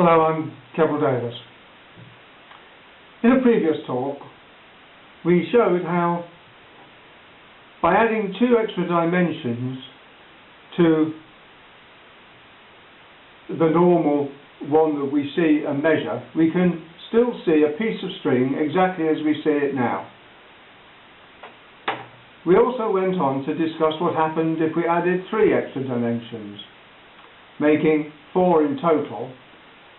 Hello, I'm Davies. In a previous talk, we showed how by adding two extra dimensions to the normal one that we see and measure, we can still see a piece of string exactly as we see it now. We also went on to discuss what happened if we added three extra dimensions, making four in total.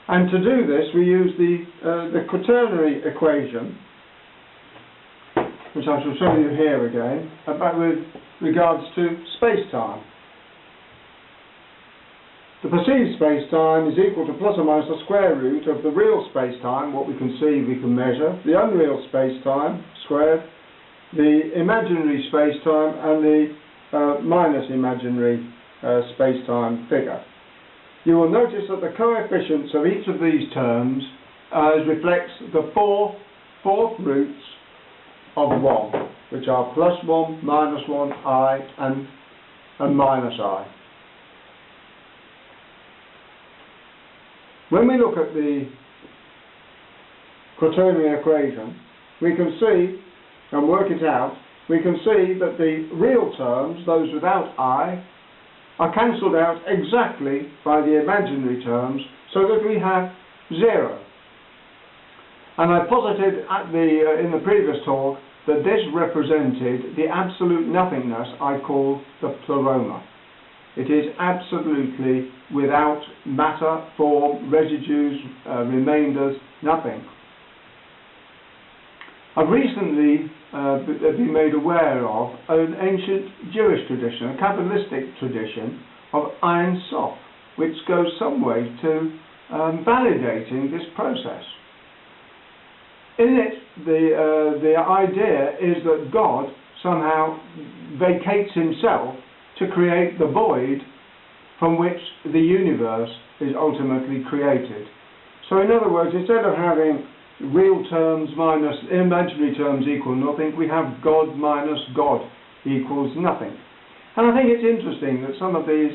And to do this, we use the quaternary equation, which I shall show you here again, about with regards to space-time. The perceived space-time is equal to plus or minus the square root of the real space-time, what we can see, we can measure, the unreal space-time squared, the imaginary space-time, and the minus imaginary space-time figure. You will notice that the coefficients of each of these terms reflects the fourth roots of 1, which are plus 1, minus 1, I, and minus I. When we look at the quaternary equation, we can see, and work it out, we can see that the real terms, those without I, are cancelled out exactly by the imaginary terms, so that we have 0. And I posited at in the previous talk that this represented the absolute nothingness I call the pleroma. It is absolutely without matter, form, residues, remainders, nothing. I've recently been made aware of an ancient Jewish tradition, a Kabbalistic tradition of Ein Sof, which goes some way to validating this process. In it, the idea is that God somehow vacates himself to create the void from which the universe is ultimately created. So in other words, instead of having real terms minus imaginary terms equal nothing, we have God minus God equals nothing. And I think it's interesting that some of these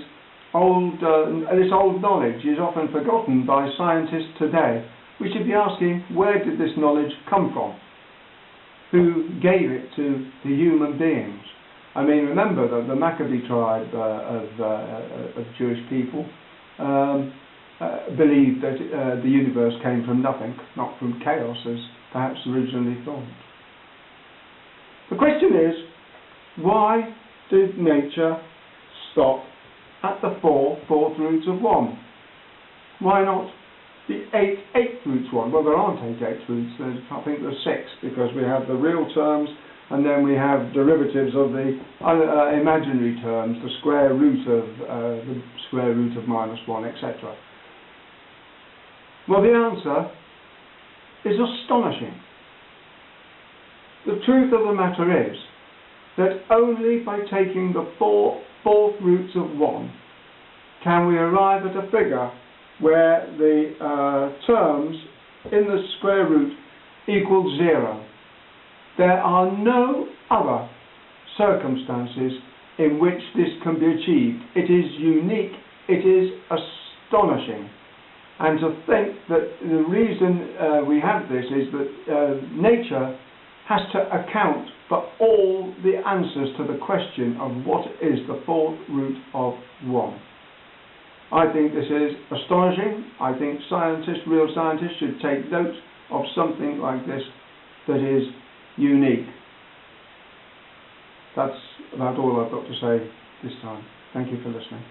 this old knowledge is often forgotten by scientists today. We should be asking, where did this knowledge come from? Who gave it to the human beings? I mean, remember that the Maccabee tribe of Jewish people believed that the universe came from nothing, not from chaos as perhaps originally thought. The question is, why did nature stop at the fourth roots of 1? Why not the eighth roots 1? Well, there aren't eighth roots, I think there's 6, because we have the real terms and then we have derivatives of the imaginary terms, the square root of minus 1, etc. Well, the answer is astonishing. The truth of the matter is that only by taking the fourth roots of 1 can we arrive at a figure where the terms in the square root equal 0. There are no other circumstances in which this can be achieved. It is unique, it is astonishing. And to think that the reason we have this is that nature has to account for all the answers to the question of what is the fourth root of 1. I think this is astonishing. I think real scientists should take note of something like this that is unique. That's about all I've got to say this time. Thank you for listening.